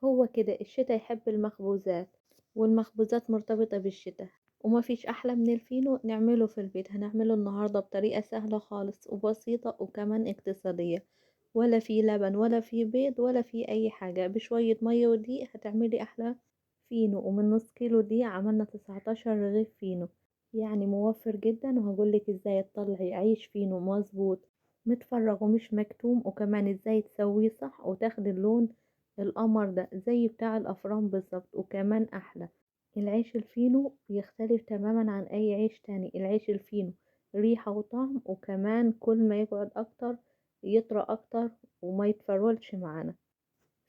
هو كده الشتا يحب المخبوزات، والمخبوزات مرتبطة بالشتا، وما فيش أحلى من الفينو نعمله في البيت. هنعمله النهاردة بطريقة سهلة خالص وبسيطة وكمان اقتصادية، ولا في لبن ولا في بيض ولا في أي حاجة، بشوية مية ودقيق هتعملي أحلى فينو. ومن نص كيلو دقيق عملنا 19 رغيف فينو، يعني موفر جدا. وهقولك ازاي تطلعي عيش فينو مظبوط متفرغ ومش مكتوم، وكمان ازاي تسويه صح وتاخدي اللون القمر ده زي بتاع الأفران بالظبط وكمان أحلى. العيش الفينو يختلف تماما عن أي عيش تاني. العيش الفينو ريحة وطعم، وكمان كل ما يقعد أكتر يطرى أكتر وما يتفرولش معانا.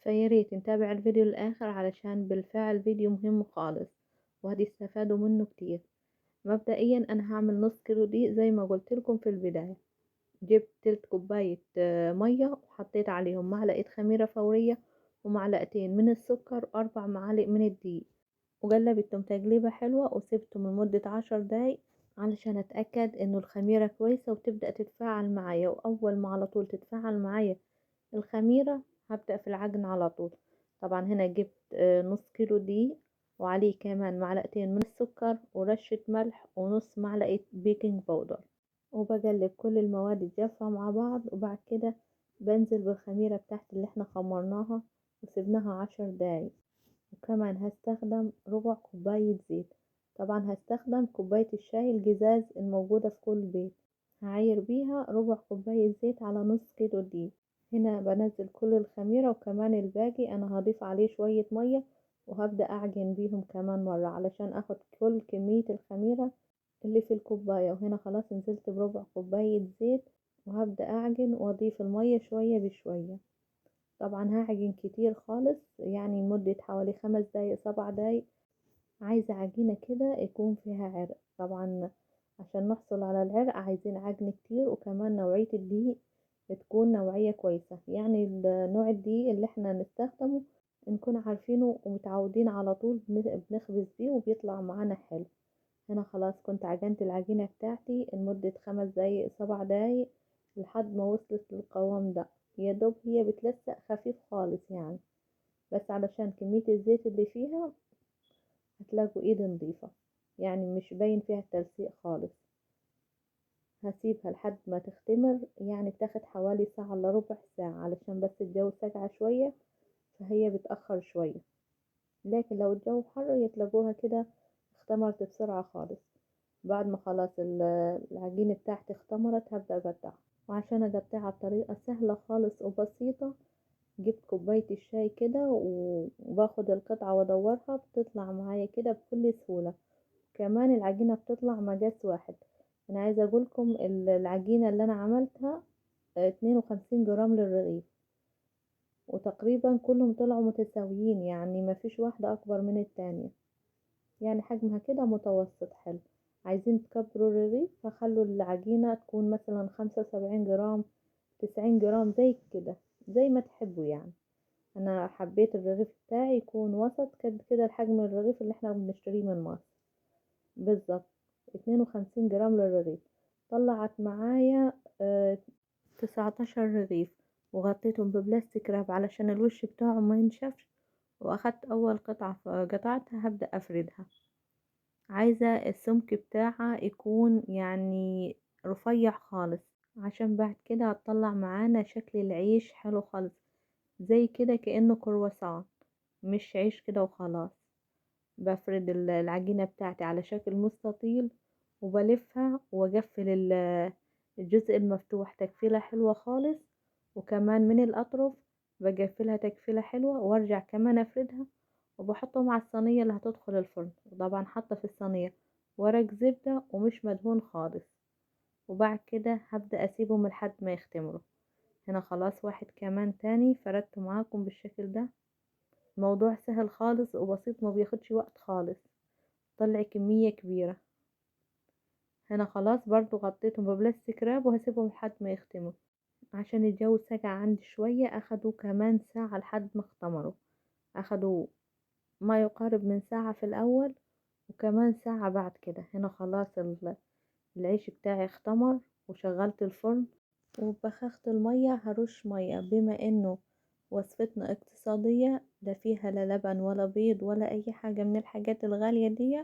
فياريت نتابع الفيديو للآخر علشان بالفعل فيديو مهم خالص وهتستفادوا منه كتير. مبدئيا أنا هعمل نص كيلو دقيق زي ما قلت لكم في البداية. جبت تلت كوباية مية، وحطيت عليهم معلقة خميرة فورية ومعلقتين من السكر وأربع معالق من الدقيق، وقلبتهم تقليبة حلوة وسبتهم لمدة 10 دقايق علشان أتأكد إنه الخميرة كويسة وتبدأ تتفاعل معايا. وأول ما على طول تتفاعل معايا الخميرة هبدأ في العجن على طول. طبعا هنا جبت نص كيلو دقيق، وعليه كمان معلقتين من السكر ورشة ملح ونص معلقة بيكنج باودر، وبقلب كل المواد الجافة مع بعض. وبعد كده بنزل بالخميرة بتاعت اللي احنا خمرناها وسبناها 10 دقايق. وكمان هستخدم ربع كوباية زيت. طبعا هستخدم كوباية الشاي الجزاز الموجودة في كل بيت، هعاير بيها ربع كوباية زيت على نص كيلو دقيق. هنا بنزل كل الخميرة وكمان الباقي انا هضيف عليه شوية مية، وهبدأ اعجن بيهم كمان مرة علشان اخد كل كمية الخميرة اللي في الكوباية. وهنا خلاص نزلت بربع كوباية زيت، وهبدأ اعجن واضيف المية شوية بشوية. طبعا هعجن كتير خالص، يعني لمدة حوالي 5 دقايق 7 دقايق. عايزة عجينة كده يكون فيها عرق. طبعا عشان نحصل على العرق عايزين عجن كتير، وكمان نوعية الدقيق تكون نوعية كويسة، يعني نوع الدقيق اللي احنا نستخدمه نكون عارفينه ومتعودين على طول بنخبز بيه وبيطلع معانا حلو. هنا خلاص كنت عجنت العجينة بتاعتي لمدة 5 دقايق 7 دقايق لحد ما وصلت للقوام ده. يا دوب هي بتلسق خفيف خالص يعني، بس علشان كمية الزيت اللي فيها هتلاقوا ايد نظيفة، يعني مش باين فيها التلسيق خالص. هسيبها لحد ما تختمر، يعني بتاخد حوالي ساعة الا ربع ساعة علشان بس الجو ساقعة شوية فهي بتأخر شوية. لكن لو الجو حر يتلاقوها كده اختمرت بسرعة خالص. بعد ما خلاص العجينة بتاعتي اختمرت هبدأ أقطعها. وعشان أقطعها بطريقة سهلة خالص وبسيطة، جبت كوباية الشاي كده وباخد القطعة وادورها بتطلع معايا كده بكل سهولة. كمان العجينة بتطلع مقاس واحد. انا عايزة اقولكم العجينة اللي انا عملتها 52 جرام للرغيف، وتقريبا كلهم طلعوا متساويين، يعني ما فيش واحدة اكبر من التانية، يعني حجمها كده متوسط حلو. عايزين تكبروا الرغيف فخلوا العجينة تكون مثلا 75 جرام 90 جرام زي كده، زي ما تحبوا يعني. انا حبيت الرغيف بتاعي يكون وسط قد كده الحجم الرغيف اللي احنا بنشتريه من مصر بالظبط. 52 جرام للرغيف طلعت معايا 19 رغيف، وغطيتهم ببلاستيك راب علشان الوش بتاعهم ما ينشفش. واخدت اول قطعة قطعتها هبدأ افردها. عايزة السمك بتاعها يكون يعني رفيع خالص، عشان بعد كده هتطلع معانا شكل العيش حلو خالص، زي كده كأنه كرواسون مش عيش كده وخلاص. بفرد العجينة بتاعتي على شكل مستطيل، وبلفها واقفل الجزء المفتوح تقفيلة حلوة خالص، وكمان من الأطراف بقفلها تقفيلة حلوة، وارجع كمان افردها وبحطهم على الصينية اللي هتدخل الفرن. وطبعا حاطة في الصينية ورق زبدة ومش مدهون خالص. وبعد كده هبدأ اسيبهم لحد ما يختمروا. هنا خلاص واحد كمان تاني فردته معاكم بالشكل ده. الموضوع سهل خالص وبسيط، ما بياخدش وقت خالص. طلع كمية كبيرة. هنا خلاص برضو غطيتهم ببلاستيك راب وهسيبهم لحد ما يختموا. عشان الجو سقع عندي شوية اخدوا كمان ساعة لحد ما اختمروا. اخدوا ما يقارب من ساعة في الاول وكمان ساعة بعد كده. هنا خلاص العيش بتاعي اختمر، وشغلت الفرن وبخخت المية. هرش مية بما انه وصفتنا اقتصادية، لا فيها لا لبن ولا بيض ولا اي حاجة من الحاجات الغالية دي.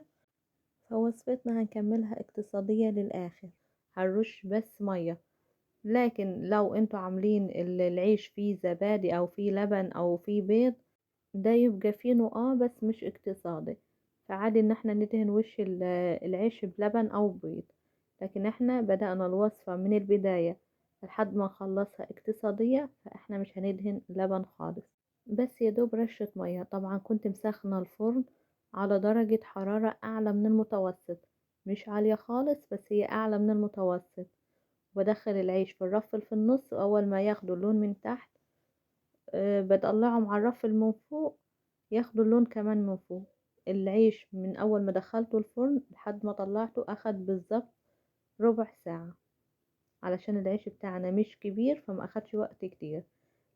فوصفتنا هنكملها اقتصادية للآخر، هنرش بس مية. لكن لو انتوا عاملين العيش فيه زبادي او فيه لبن او فيه بيض، ده يبقى فينو بس مش اقتصادي. فعادي ان احنا ندهن وش العيش بلبن او بيض. لكن احنا بدأنا الوصفة من البداية لحد ما نخلصها اقتصادية، فاحنا مش هندهن لبن خالص، بس يا دوب رشة مية. طبعا كنت مسخنة الفرن على درجة حرارة اعلى من المتوسط، مش عالية خالص بس هي اعلى من المتوسط. بدخل العيش في الرف اللي في النص، واول ما ياخدوا اللون من تحت بطلعهم على الرف اللي من فوق ياخدوا اللون كمان من فوق. العيش من اول ما دخلته الفرن لحد ما طلعته اخد بالظبط ربع ساعة، علشان العيش بتاعنا مش كبير فما اخدش وقت كتير.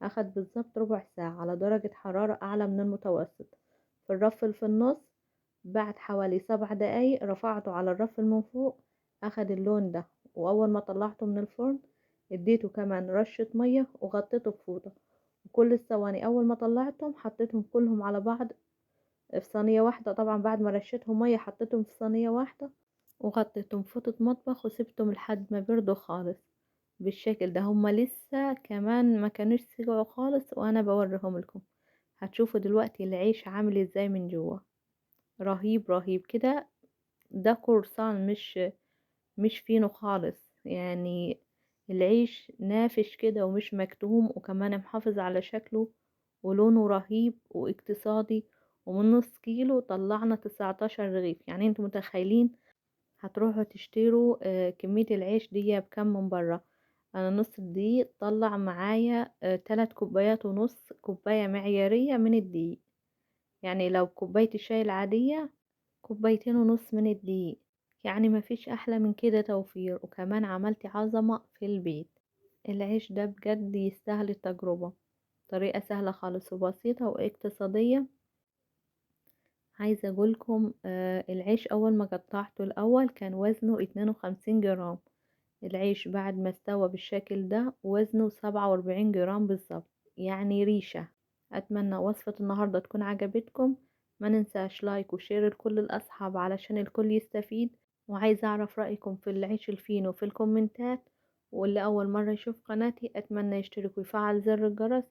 اخد بالظبط ربع ساعة على درجة حرارة اعلى من المتوسط في الرف اللي في النص. بعد حوالي 7 دقايق رفعته على الرف اللي من فوق، اخد اللون ده. واول ما طلعته من الفرن اديته كمان رشة مية وغطيته بفوطة. وكل الثواني اول ما طلعتهم حطيتهم كلهم على بعض في صينية واحدة. طبعا بعد ما رشيتهم مية حطيتهم في صينية واحدة وغطيتهم فوطة مطبخ وسبتهم لحد ما بردوا خالص بالشكل ده. هما لسه كمان ما كانوش سقعوا خالص وانا بوريهم لكم. هتشوفوا دلوقتي العيش عامل ازاي من جوه، رهيب رهيب كده. ده قرصان مش فينو خالص يعني. العيش نافش كده ومش مكتوم، وكمان محافظ على شكله ولونه رهيب واقتصادي. ومن نص كيلو طلعنا 19 رغيف. يعني انتوا متخيلين هتروحوا تشتروا كمية العيش دي بكم من برا؟ انا نص الدقيق طلع معايا 3 كوبايات ونص، كوباية معيارية من الدقيق. يعني لو كوباية الشاي العادية 2 كوبايات ونص من الدقيق. يعني مفيش احلى من كده توفير، وكمان عملتي عظمة في البيت. العيش ده بجد يستاهل التجربة. طريقة سهلة خالص وبسيطة واقتصادية. عايزة اقولكم العيش اول ما قطعته الاول كان وزنه 52 جرام. العيش بعد ما استوى بالشكل ده وزنه 47 جرام بالظبط، يعني ريشة. اتمنى وصفة النهاردة تكون عجبتكم. ما ننساش لايك وشير لكل الاصحاب علشان الكل يستفيد. وعايزة اعرف رأيكم في العيش الفينو في الكومنتات. واللي اول مرة يشوف قناتي اتمنى يشترك ويفعل زر الجرس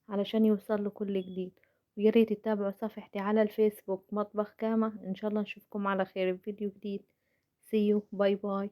علشان يوصل له كل جديد. وياريت تتابعوا صفحتي على الفيسبوك مطبخ كامة. ان شاء الله نشوفكم على خير في فيديو جديد. See you. باي باي.